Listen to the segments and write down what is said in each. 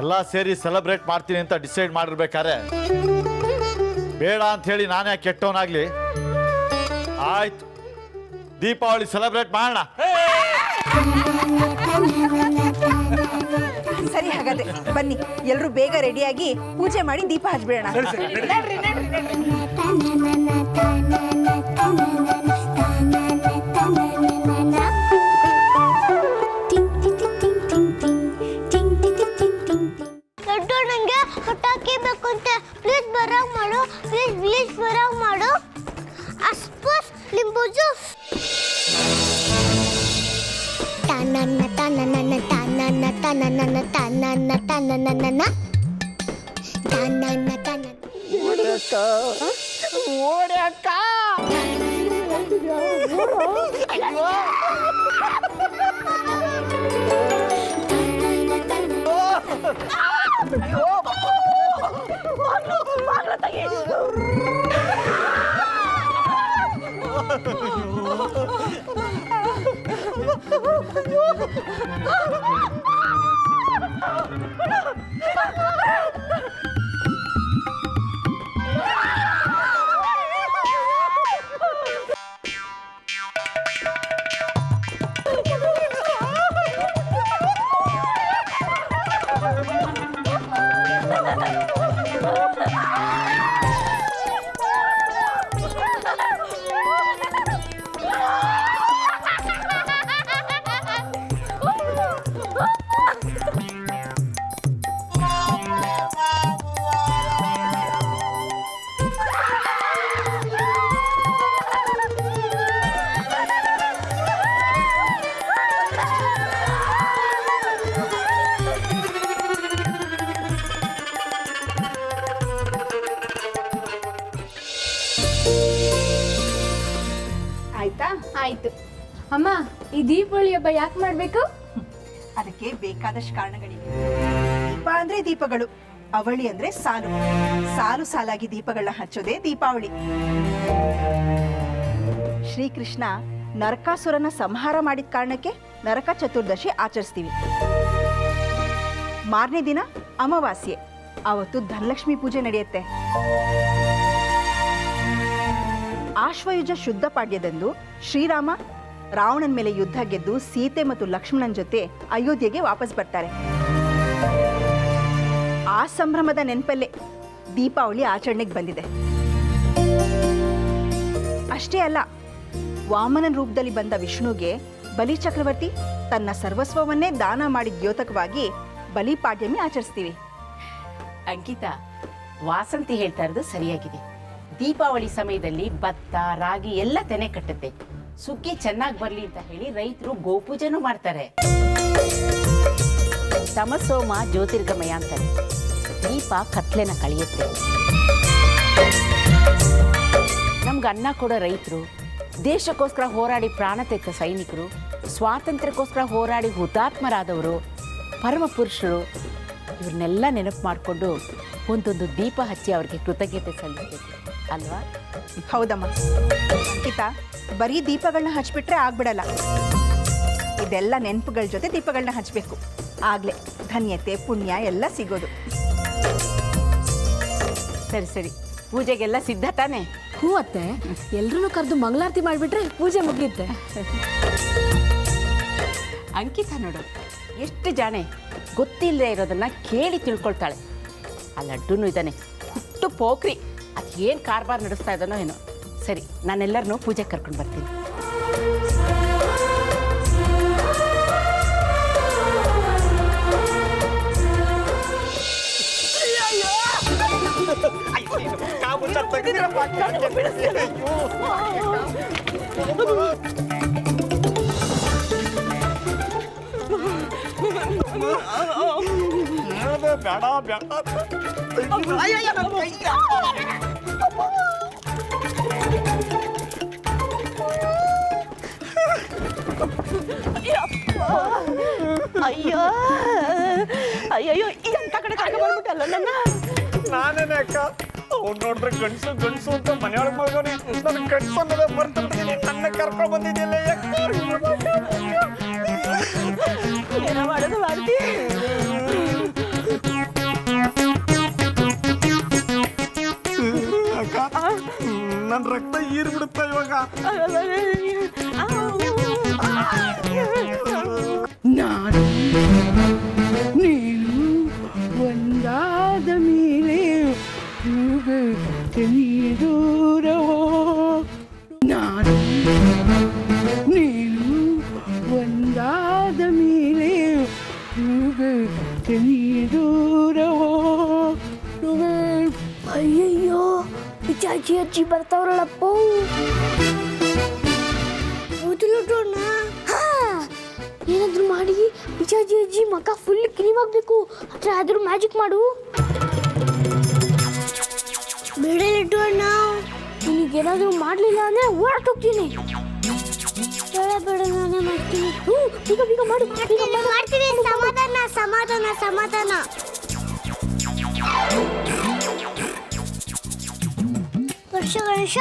ಎಲ್ಲ ಸೇರಿ ಸೆಲೆಬ್ರೇಟ್ ಮಾಡ್ತೀನಿ ಅಂತ ಡಿಸೈಡ್ ಮಾಡಿರ್ಬೇಕಾರೆ ಬೇಡ ಅಂತ ಹೇಳಿ ನಾನೇ ಕೆಟ್ಟವನಾಗ್ಲಿ. ಆಯ್ತು, ದೀಪಾವಳಿ ಸೆಲೆಬ್ರೇಟ್ ಮಾಡೋಣ. ಸರಿ, ಹಾಗಾದ್ರೆ ಬನ್ನಿ, ಎಲ್ಲರೂ ಬೇಗ ರೆಡಿಯಾಗಿ ಪೂಜೆ ಮಾಡಿ ದೀಪ ಹಚ್ಬಿಡೋಣ. ನಂಗೆ ಪಟಾಕಿ ಬೇಕು ಅಂತ ಪ್ಲೀಸ್ ಬರಾಕ್ ಮಾಡು, ಪ್ಲೀಸ್ ಬರಾಕ್ ಮಾಡು. ಅಸ್ಪಸ್ ಲಿಂಬು ಜ್ಯೂಸ್. ತನನ ತನನ ತನನ ತನನ ತನನ ತನನ ತನನ ತನನ ಓಡಕ್ಕ ಆಯ್ತು. ಅಮ್ಮ, ಈ ದೀಪಾವಳಿ ಹಬ್ಬ ಯಾಕೆ ಮಾಡ್ಬೇಕು? ಅದಕ್ಕೆ ಬೇಕಾದಷ್ಟು ಕಾರಣಗಳಿವೆ. ದೀಪ ಅಂದ್ರೆ ದೀಪಗಳು, ಅವಳಿ ಅಂದ್ರೆ ಸಾಲು, ಸಾಲು ಸಾಲಾಗಿ ದೀಪಗಳನ್ನ ಹಚ್ಚೋದೇ ದೀಪಾವಳಿ. ಶ್ರೀಕೃಷ್ಣ ನರಕಾಸುರನ ಸಂಹಾರ ಮಾಡಿದ ಕಾರಣಕ್ಕೆ ನರಕ ಚತುರ್ದಶಿ ಆಚರಿಸ್ತೀವಿ. ಮಾರನೇ ದಿನ ಅಮಾವಾಸ್ಯೆ, ಅವತ್ತು ಧನಲಕ್ಷ್ಮಿ ಪೂಜೆ ನಡೆಯುತ್ತೆ. ಆಶ್ವಯುಜ ಶುದ್ಧ ಪಾಡ್ಯದಂದು ಶ್ರೀರಾಮ ರಾವಣನ ಮೇಲೆ ಯುದ್ಧ ಗೆದ್ದು ಸೀತೆ ಮತ್ತು ಲಕ್ಷ್ಮಣನ ಜೊತೆ ಅಯೋಧ್ಯೆಗೆ ವಾಪಸ್ ಬರ್ತಾರೆ. ಆ ಸಂಭ್ರಮದ ನೆನಪಲ್ಲೇ ದೀಪಾವಳಿ ಆಚರಣೆಗೆ ಬಂದಿದೆ. ಅಷ್ಟೇ ಅಲ್ಲ, ವಾಮನ ರೂಪದಲ್ಲಿ ಬಂದ ವಿಷ್ಣುಗೆ ಬಲಿ ಚಕ್ರವರ್ತಿ ತನ್ನ ಸರ್ವಸ್ವವನ್ನೇ ದಾನ ಮಾಡಿದ ದ್ಯೋತಕವಾಗಿ ಬಲಿಪಾಡ್ಯಮಿ ಆಚರಿಸ್ತೀವಿ. ಅಂಕಿತಾ, ವಾಸಂತಿ ಹೇಳ್ತಾ ಇರೋದು ಸರಿಯಾಗಿದೆ. ದೀಪಾವಳಿ ಸಮಯದಲ್ಲಿ ಭತ್ತ ರಾಗಿ ಎಲ್ಲ ತೆನೆ ಕಟ್ಟುತ್ತೆ. ಸುಗ್ಗಿ ಚೆನ್ನಾಗಿ ಬರ್ಲಿ ಅಂತ ಹೇಳಿ ರೈತರು ಗೋಪೂಜೆನೂ ಮಾಡ್ತಾರೆ. ತಮಸೋಮ ಜ್ಯೋತಿರ್ಗಮಯ ಅಂತಾರೆ. ದೀಪ ಕತ್ಲೆನ ಕಳೆಯುತ್ತೆ. ನಮ್ಗೆ ಅನ್ನ ಕೊಡೋ ರೈತರು, ದೇಶಕ್ಕೋಸ್ಕರ ಹೋರಾಡಿ ಪ್ರಾಣ ತೆತ್ತ ಸೈನಿಕರು, ಸ್ವಾತಂತ್ರ್ಯಕ್ಕೋಸ್ಕರ ಹೋರಾಡಿ ಹುತಾತ್ಮರಾದವರು, ಪರಮ ಪುರುಷರು, ಇವ್ರನ್ನೆಲ್ಲ ನೆನಪು ಮಾಡಿಕೊಂಡು ಒಂದೊಂದು ದೀಪ ಹಚ್ಚಿ ಅವ್ರಿಗೆ ಕೃತಜ್ಞತೆ ಸಲ್ಲಿಸಬೇಕು ಅಲ್ವಾ? ಹೌದಮ್ಮ. ಅಂಕಿತಾ, ಬರೀ ದೀಪಗಳನ್ನ ಹಚ್ಬಿಟ್ರೆ ಆಗ್ಬಿಡಲ್ಲ. ಇದೆಲ್ಲ ನೆನಪುಗಳ ಜೊತೆ ದೀಪಗಳನ್ನ ಹಚ್ಚಬೇಕು. ಆಗ್ಲೇ ಧನ್ಯತೆ ಪುಣ್ಯ ಎಲ್ಲ ಸಿಗೋದು. ಸರಿ ಸರಿ, ಪೂಜೆಗೆಲ್ಲ ಸಿದ್ಧ ತಾನೆ? ಹ್ಞೂ ಅತ್ತೆ, ಎಲ್ರೂ ಕರೆದು ಮಂಗಳಾರತಿ ಮಾಡಿಬಿಟ್ರೆ ಪೂಜೆ ಮುಗಿಯುತ್ತೆ. ಅಂಕಿತಾ ನೋಡು, ಎಷ್ಟು ಜಾಣೆ, ಗೊತ್ತಿಲ್ಲದೆ ಇರೋದನ್ನ ಕೇಳಿ ತಿಳ್ಕೊಳ್ತಾಳೆ. ಆ ಲಡ್ಡುನು ಇದ್ದಾನೆ, ಹುಟ್ಟು ಪೋಖ್ರಿ. ಅದು ಏನು ಕಾರ್ಬಾರ್ ನಡೆಸ್ತಾ ಇದ್ದಾನೋ ಏನೋ. ಸರಿ, ನಾನೆಲ್ಲರನ್ನೂ ಪೂಜೆಗೆ ಕರ್ಕೊಂಡು ಬರ್ತೀನಿ. ಅಯ್ಯೋ ಅಯ್ಯೋ, ಎಂತ ಕಡೆ ಕರ್ಕೊಂಡು ಬಂದ್ಬಿಟ್ಟಲ್ಲ ನನ್ನ. ನಾನೇನೆ ಅಕ್ಕ, ಅವ್ನು ನೋಡ್ರೆ ಗಂಡಸು ಗಂಡಸು ಅಂತ ಮನೆಯೊಳಗೆ ಮಗನೇ ನನ್ನ ಗಂಡಸು ಅನ್ನೋದೇ ಬರ್ತಿರ್ತೀನಿ. ನನ್ನ ಕರ್ಕೊಂಡು ಬಂದಿದ್ದಿಲ್ಲ. ಏನೋ ಮಾಡೋದು ಮಾಡ್ತಿ. ನನ್ನ ರಕ್ತ ಹೀರ್ಬಿಡುತ್ತ ಇವಾಗ. ನಾನು ನೀನು ಒಂದಾದ ಮೇಲೆ ದೂರವೋ, ನಾನು ನೀನು ಒಂದಾದ ಮೇಲೆ ದೂರವೋ. ಅಯ್ಯಯ್ಯೋ ಪಿಚಾಚಿ ಅಜ್ಜಿ ಬರ್ತಾವ್ರಲ್ಲಪ್ಪ. ಮೊದಲುಡೋಣ. ಏನಾದ್ರು ಮಾಡಿ ಪಿಚಾಚಿ ಅಜ್ಜಿ ಮಕ್ಕ ಫುಲ್ ಕ್ಲೀನ್ ಆಗ್ಬೇಕು. ಹತ್ರ ಆದ್ರೂ ಮ್ಯಾಜಿಕ್ ಮಾಡು. ಬೇಡ ಇಟ್ಟೋಣ. ನಿನಗೇನಾದ್ರೂ ಮಾಡ್ಲಿಲ್ಲ ಅಂದ್ರೆ ಓಡಾಟೋಗ್ತೀನಿ. ಬೇಡ ಬೇಡ ನಾನೇ ಮಾಡ್ತೀನಿ. ಈಗ ಬೇಗ ಮಾಡು. ಮಾಡ್ತೀನಿ. ಸಮಾಧಾನ ಸಮಾಧಾನ ಸಮಾಧಾನ. ಗಣೇಶ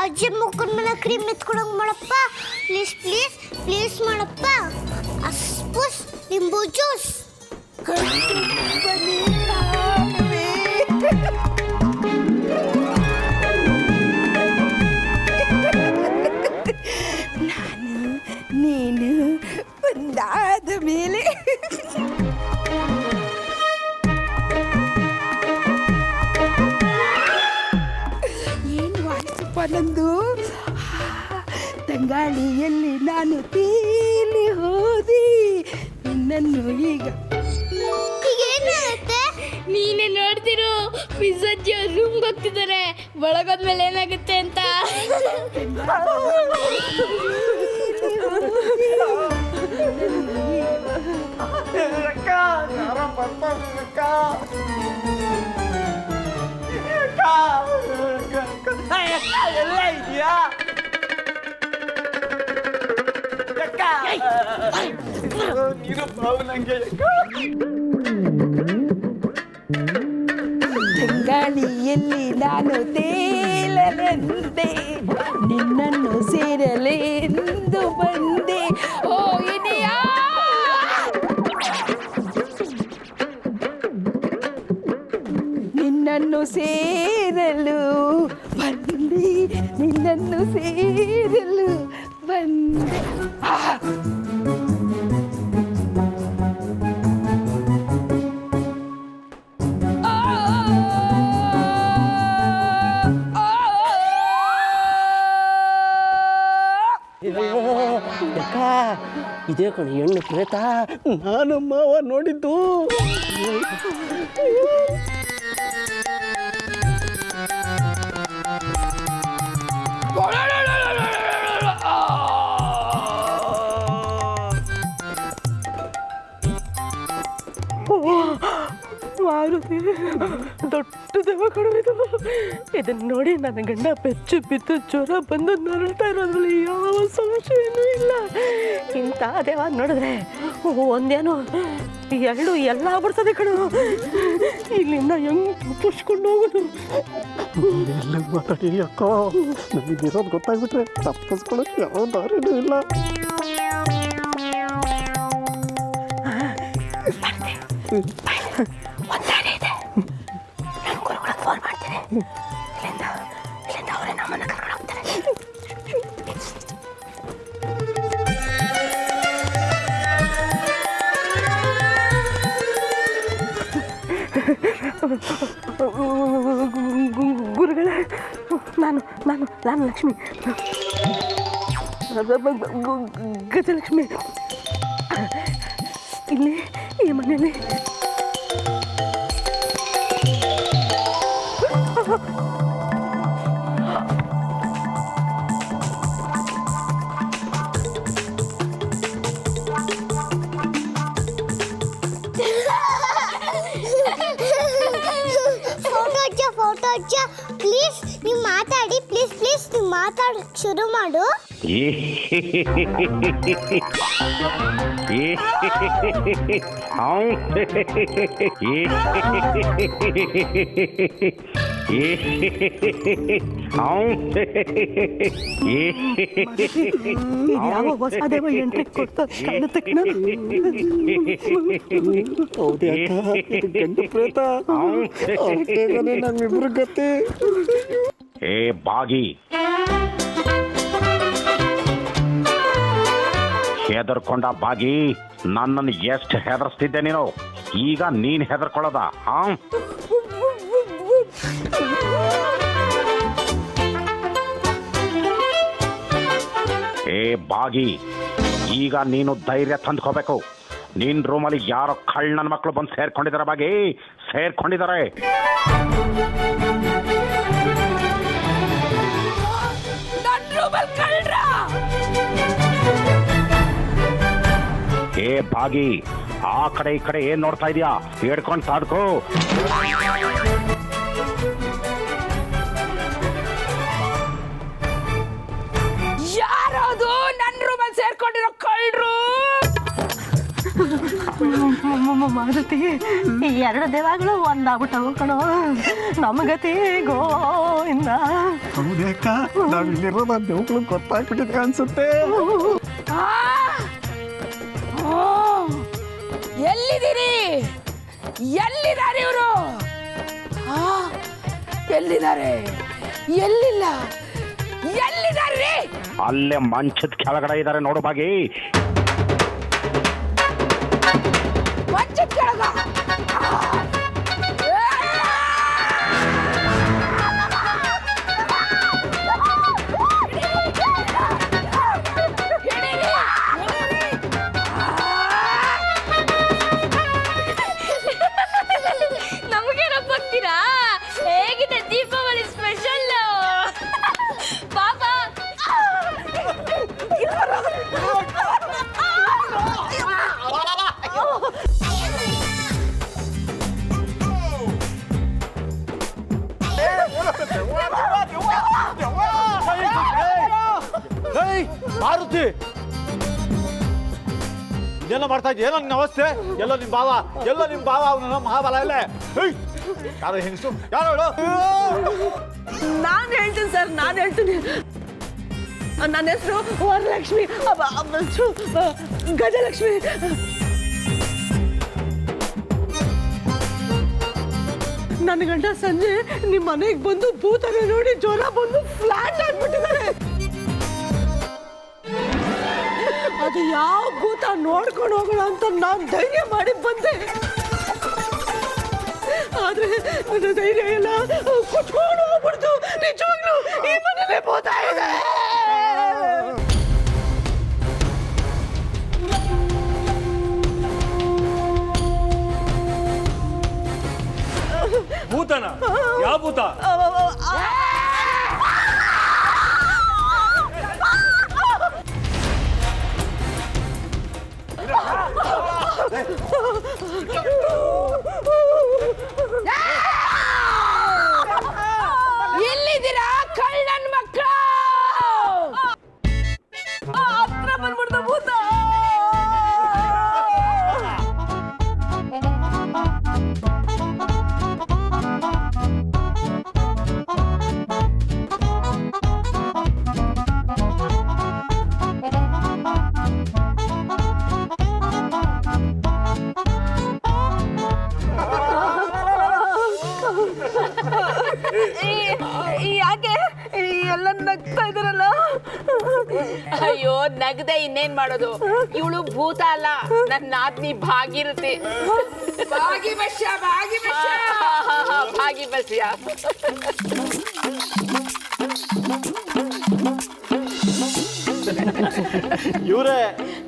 ಅಜ್ಜಿ ಮುಖದ ಮೇಲೆ ಕ್ರೀಮ್ ಎತ್ಕೊಡಂಗ್ ಮಾಡಪ್ಪ. ಪ್ಲೀಸ್ ಪ್ಲೀಸ್ ಪ್ಲೀಸ್ ಮಾಡಪ್ಪ. ಅಸ್ಪುಸ್ ಲಿಂಬು ಜ್ಯೂಸ್. ನಾನು ನೀನು ಒಂದಾದ ಮೇಲೆ ಏನು ವಾಟ್ಸಪ್ಪ ನಂದು. ತಂಗಾಳಿಯಲ್ಲಿ ನಾನು ತೇಲಿ ಹೋದಿ ನಿನ್ನನ್ನು ಈಗ. ಏನಾಗುತ್ತೆ? ನೀನೇ ನೋಡ್ತಿರು, ಪಿಜ್ಜಜ್ಜಿ ಅವ್ರ ರೂಮ್ಗೆ ಹೋಗ್ತಿದ್ದಾರೆ. ಒಳಗೋದ್ಮೇಲೆ ಏನಾಗುತ್ತೆ ಅಂತ. ಎಲ್ಲ ಇದೆಯಾ? ನೀರು ಬಾವು ನಂಗೆ. ತಂಗಾಳಿಯಲ್ಲಿ ನಾನು ತೇಲಲೆಂದೆ ನಿನ್ನನ್ನು ಸೇರಲೆಂದು ಬಂದೆ. ಓ ಇದೆಯಾ ನಿನ್ನನ್ನು ಸೇರಲು ಬಂದೆ, ನಿನ್ನನ್ನು ಸೇರಲು ಬಂದೆ. ಇದೇ ಕಣ ಹೆಣ್ಣು ಪ್ರೇತ. ನಾನು ಮಾವ ನೋಡಿದ್ದು. ಮಾರುತಿ ದೊಡ್ಡ ದೆವ್ವ ಕಡಿದು. ಇದನ್ನು ನೋಡಿ ನನ್ನ ಗಂಡ ಬೆಚ್ಚು ಬಿದ್ದು ಜ್ವರ ಬಂದು ನರಳ್ತಾ ಇರೋದ್ರಲ್ಲಿ ಯಾವ ಸಂಶಯನೂ ಇಲ್ಲ. ಇಂಥ ದೇವ ನೋಡಿದ್ರೆ ಒಂದೇನು ಎರಡು ಎಲ್ಲ ಬಿಡ್ತದೆ ಕಣು. ಇಲ್ಲಿಂದ ಹೆಂಗ್ ತಪ್ಪಿಸ್ಕೊಂಡು ಹೋಗೋದು? ಎಲ್ಲ ಮಾತಾಡಿ ಅಕ್ಕ, ನನಗಿರೋದು ಗೊತ್ತಾಗ್ಬಿಟ್ರೆ ತಪ್ಪಿಸ್ಕೊಳ್ಳೋಕೆ ಯಾವ ದಾರಿನೂ ಇಲ್ಲ. ಒಂದಾನೆ ಇದೆ, ನಾನು ಗುರುಗಳಿಗೆ ಫೋನ್ ಮಾಡ್ತೀನಿ. ಇಲ್ಲಿಂದ ಅವರೇ ನಮ್ಮನ್ನು ಕರ್ಕೊಂಡು ಹೋಗ್ತಾರೆ. ಗುರುಗಳೇ, ನಾನು ಲಕ್ಷ್ಮಿ, ಗಜಲಕ್ಷ್ಮಿ. ಇಲ್ಲಿ ಈ ಮನೆಯಲ್ಲಿ ಫೋಟೋ ಅಜ್ಜ ಪ್ಲೀಸ್ ನೀವು ಮಾತಾಡಿ. ಪ್ಲೀಸ್ ಪ್ಲೀಸ್ ನೀವು ಮಾತಾಡೋಕ್ಕೆ ಶುರು ಮಾಡು. ಯಾವ ಹೊಸ ದೇವ ಎಂಟ್ರಿ ಕೊಡ್ತಾ ಕಾಣುತ್ತೆ. ಹೌದೇ ಅಕ್ಕ, ಇದು ಗಂಡು ಪ್ರೇತ. ನಮ್ಮಿಬ್ರು ಗತಿ. ಏ ಬಾಗಿ, ಹೆದರ್ಕೊಂಡ ಬಾಗಿ, ನನ್ನನ್ನು ಎಷ್ಟು ಹೆದರ್ಸ್ತಿದ್ದೆ ನೀನು, ಈಗ ನೀನ್ ಹೆದರ್ಕೊಳ್ಳೋದ? ಏ ಬಾಗಿ, ಈಗ ನೀನು ಧೈರ್ಯ ತಂದ್ಕೋಬೇಕು. ನಿನ್ ರೂಮಲ್ಲಿ ಯಾರೋ ಕಳ್ಳನ ಮಕ್ಕಳು ಬಂದು ಸೇರ್ಕೊಂಡಿದ್ದಾರೆ ಬಾಗಿ, ಸೇರ್ಕೊಂಡಿದ್ದಾರೆ. ಏ ಬಾಗಿ, ಆ ಕಡೆ ಈ ಕಡೆ ಏನ್ ನೋಡ್ತಾ ಇದೀಯಾ? ಹಿಡ್ಕೊಂಡು ಸಾಧ್ಕೋ. ಯಾರದು ನನ್ನ ರೂಮಲ್ಲಿ ಸೇರ್ಕೊಂಡಿರೋ ಕಳ್ಳರು? ಮಾರುತಿ, ಈ ಎರಡು ದೇವಾಗಳು ಒಂದಾಗ್ಬಿಟ್ಟವು ಕಣೋ. ನಮಗತಿ ಗೋವಿಂದ. ಹೌದೇಕ, ನಾವ್ ಇಲ್ಲಿರೋದ ದೇವ್ಗಳು ಗೊತ್ತಾಗ್ಬಿಟ್ಟಿದೆ ಅನ್ಸುತ್ತೆ. ಎಲ್ಲಿದ್ದೀರಿ? ಎಲ್ಲಿದ್ದಾರೆ ಇವರು? ಎಲ್ಲಿದ್ದಾರೆ? ಎಲ್ಲಿಲ್ಲ, ಎಲ್ಲಿದ್ದಾರೆ? ಅಲ್ಲೇ ಮಂಚದ ಕೆಳಗಡೆ ಇದ್ದಾರೆ ನೋಡು ಬಾಗಿ. ಮಂಚದ ಕೆಳಗ? ನಮಗೇನಪ್ಪ ಹೋಗ್ತೀರಾ? ಹೇಗಿದೆ ದೀಪಾವಳಿ ಸ್ಪೆಷಲ್? ಪಾಪ ಮಾರುತಿ, ಏನೋ ಮಾಡ್ತಾ ಇದ್ದೆ? ಏನೋ ನಿನ್ನ ಅವಸ್ಥೆ? ಎಲ್ಲೋ ನಿಮ್ ಬಾವ, ಎಲ್ಲೋ ನಿಮ್ ಬಾವ, ಅವನ ಮಹಾಬಲ ಇಲ್ಲೇ. ಯಾರೋ ಹೆಂಗಸು, ಯಾರು ಹೇಳು? ನಾನು ಹೇಳ್ತೀನಿ ಸರ್, ನಾನು ಹೇಳ್ತೀನಿ. ನನ್ನ ಹೆಸರು ವರಲಕ್ಷ್ಮಿ, ಗಜಲಕ್ಷ್ಮಿ. ನನ್ನ ಗಂಡ ಸಂಜೆ ನಿಮ್ಮ ಮನೆಗೆ ಬಂದು ಭೂತನ ನೋಡಿ ಜ್ವರ ಬಂದು ಫ್ಲಾಟ್ ಆಗ್ಬಿಟ್ಟಿದ್ದಾರೆ. ಅದು ಯಾವ ಭೂತ ನೋಡ್ಕೊಂಡು ಹೋಗೋಣ ಅಂತ ನಾನು ಧೈರ್ಯ ಮಾಡಿ ಬಂದೆ. ಆದ್ರೆ ನನ್ನ ಧೈರ್ಯ ಎಲ್ಲ ಕುತ್ಕೊಂಡು ಹೋಗ್ಬಿಡ್ತು. ನಿಜವಾಗ್ಲೂ ಈ ಮನೇಲೆ ಭೂತ ಇದೆ. ಭೂತನ? ಯಾವ ಭೂತ? ಎಲ್ಲಿದ್ದೀರಾ ಕಳ್ಳನ್ ಮಕ್ಕಳು? ಹತ್ರ ಬಂದ್ಬಿಡ್ತ ಭೂತ. ಯಾಕೆ ಎಲ್ಲ ನಗ್ತಾ ಇದಾರಲ್ಲ? ಅಯ್ಯೋ, ನಗದೆ ಇನ್ನೇನ್ ಮಾಡೋದು? ಇವಳು ಭೂತ ಅಲ್ಲ, ನನ್ನ ನಾದ್ನಿ ಭಾಗಿರತಿ. ಭಾಗಿ ಬಸ್ಯ, ಭಾಗಿ ಬಸ್ಯ, ಭಾಗಿ ಬಸ್ಯ. ಇವರೇ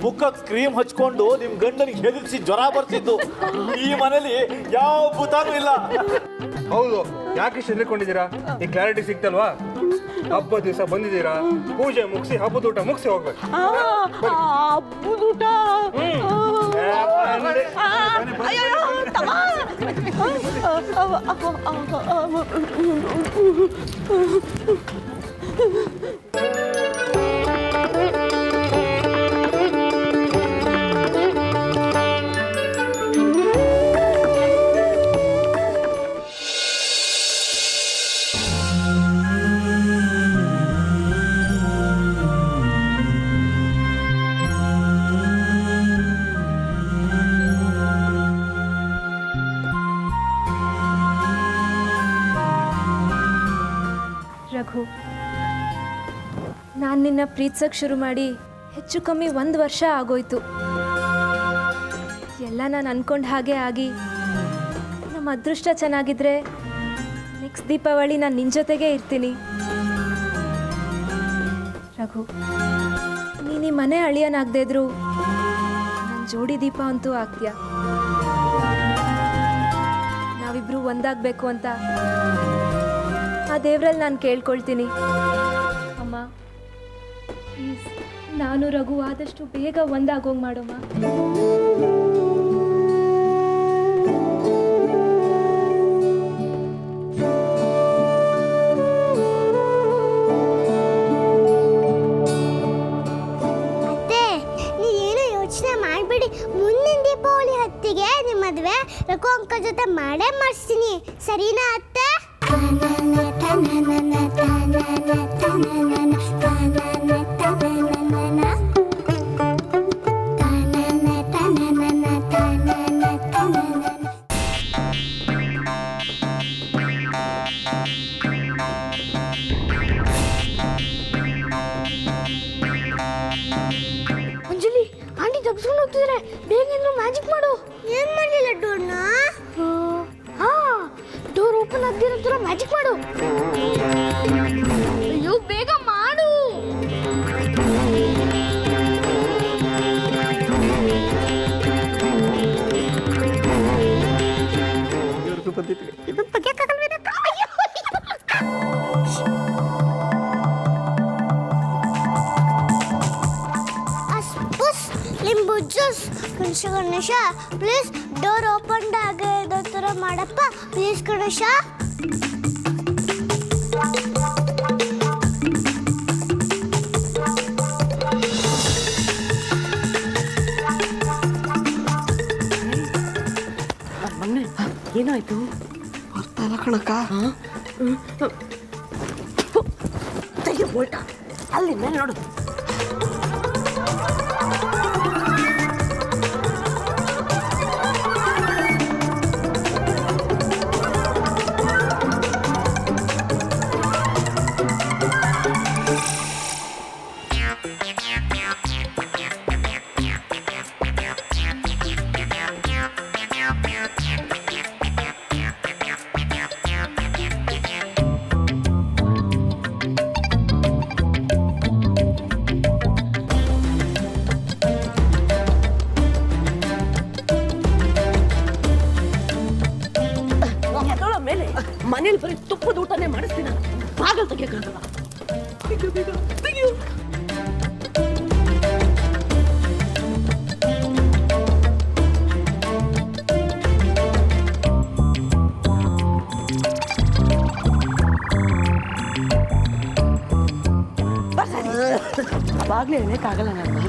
ಮುಖಕ್ಕೆ ಕ್ರೀಮ್ ಹಚ್ಕೊಂಡು ನಿಮ್ ಗಂಡನಿಗೆ ಹೆದರ್ಸಿ ಜ್ವರ ಬರ್ತಿದ್ದು. ಈ ಮನೇಲಿ ಯಾವ ಭೂತಾನೂ ಇಲ್ಲ. ಹೌದು, ಯಾಕೆ ಹೆದರ್ಕೊಂಡಿದ್ದೀರಾ? ಈ ಕ್ಲಾರಿಟಿ ಸಿಕ್ತಲ್ವಾ? ಹಬ್ಬದ ದಿವಸ ಬಂದಿದ್ದೀರಾ, ಪೂಜೆ ಮುಗಿಸಿ ಹಬ್ಬದ ಊಟ ಮುಗಿಸಿ ಹೋಗ್ಬೇಕು. ಹಬ್ಬದೂಟ ನಿನ್ನ ಪ್ರೀತಿಸೋಕೆ ಶುರು ಮಾಡಿ ಹೆಚ್ಚು ಕಮ್ಮಿ 1 ವರ್ಷ ಆಗೋಯ್ತು. ಎಲ್ಲ ನಾನು ಅನ್ಕೊಂಡ ಹಾಗೆ ಆಗಿ ನಮ್ಮ ಅದೃಷ್ಟ ಚೆನ್ನಾಗಿದ್ರೆ ನೆಕ್ಸ್ಟ್ ದೀಪಾವಳಿ ನಾನು ನಿನ್ನ ಜೊತೆಗೆ ಇರ್ತೀನಿ. ರಘು, ನೀನು ಈ ಮನೆ ಅಳಿಯನಾಗದೇ ಇದ್ರು ನನ್ನ ಜೋಡಿ ದೀಪ ಅಂತೂ ಆಗ್ತೀಯ. ನಾವಿಬ್ರು ಒಂದಾಗಬೇಕು ಅಂತ ಆ ದೇವರಲ್ಲಿ ನಾನು ಕೇಳ್ಕೊಳ್ತೀನಿ. ಅಮ್ಮ ಪ್ಲೀಸ್, ನಾನು ರಘು ಆದಷ್ಟು ಬೇಗ ಒಂದಾಗೋಂಗೆ ಮಾಡೋಮ್ಮ. ಅತ್ತೆ, ನೀವೇನು ಯೋಚನೆ ಮಾಡಬೇಡಿ. ಮುಂದಿನ ದೀಪಾವಳಿ ಹೊತ್ತಿಗೆ ನಿಮ್ಮ ಮದುವೆ ರಘು ಅಂಕಲ್ ಜೊತೆ ಮಾಡೇ ಮಾಡಿಸ್ತೀನಿ. ಸರಿನಾ ಅತ್ತೆ? ಅಂಜಲಿ, ಆಂಟಿ ತಪ್ಸ್ಕೊಂಡು ಹೋಗ್ತಿದ್ದಾರೆ. ಬೇಗ ಏನಾದ್ರು ಮ್ಯಾಜಿಕ್ ಮಾಡು. ಏನ್ ಮಾಡಲಿಲ್ಲ ಡೋರ್ನ? ಹಾ, ಡೋರ್ ಓಪನ್ ಆಗದಿರೋ ಥರ ಮ್ಯಾಜಿಕ್ ಮಾಡು. ಅಯ್ಯೋ, ಬೇಗ ಮಾಡು. ಇದು ತೆಗಿಯಕ್ಕಾಗಲ್ವೇನಕ್ಕ? ಅಯ್ಯೋ! ಅಸ್ಪುಸ್ ಲಿಂಬು juice. Ganesha please door open ಆಗೋ ಥರ ಮಾಡಪ್ಪ ಪ್ಲೀಸ್ ಗಣೇಶ. ಮೊನ್ನೆ ಏನಾಯ್ತು? ಬರ್ತಾ ಇಲ್ಲ ಕಣಕ್ಕ. ತೆಗಿ ಬೋಲ್ಟ, ಅಲ್ಲಿ ಮೇಲೆ ನೋಡು. ಮೇಲೆ ಮನೇಲಿ ಬರೀ ತುಪ್ಪದ ಊಟನೇ ಮಾಡಿಸ್ತೀನಿ. ಬಾಗಲ್ ತೆಗಿಯಕ್ಕಾಗಲ್ಲ. ಬೇಗ ಬೇಗ ತೆಗಿಯು. ಅವಾಗಲೇ ಹೇಳಕ್ಕಾಗಲ್ಲ ನಾನು.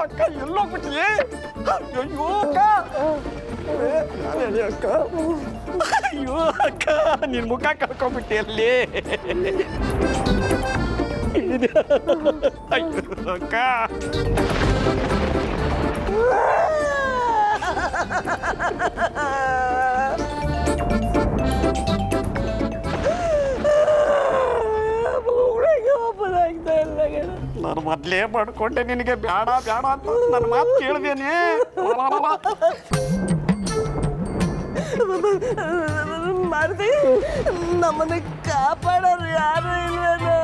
ಅಕ್ಕ ಎಲ್ಲೋಗ್ಬಿಟ್ಟಿಯೇ? ಅಯ್ಯೋ ಅಕ್ಕ, ಅಕ್ಕ, ಅಯ್ಯೋ ಅಕ್ಕ, ನಿನ್ ಮುಖ ಕಳ್ಕೊಂಡ್ಬಿಟ್ಟಿ ಅಲ್ಲಿ. ಅಯ್ಯೋ ಅಕ್ಕ, ನಾನು ಮೊದಲೇ ಮಾಡ್ಕೊಂಡೆ ನಿನಗೆ ಬೇಡ ಬೇಡ ಅಂತ ನನ್ನ ಮಾತು ಕೇಳಿದೇನೆ. ಮಾರುತಿ, ನಮ್ಮನ್ನ ಕಾಪಾಡೋರು ಯಾರು ಇಲ್ವೇನೋ?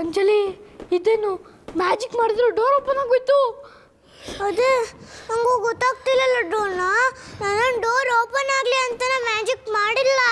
ಅಂಜಲಿ, ಇದೇನು ಮ್ಯಾಜಿಕ್ ಮಾಡಿದ್ರು ಡೋರ್ ಓಪನ್ ಆಗೋಯ್ತು. ಅದೇ ನಂಗೂ ಗೊತ್ತಾಗ್ತಿಲ್ಲ ಲಡ್ಡೂನ. ನಾನು ಡೋರ್ ಓಪನ್ ಆಗಲಿ ಅಂತಾನೆ ಮ್ಯಾಜಿಕ್ ಮಾಡಿಲ್ಲ.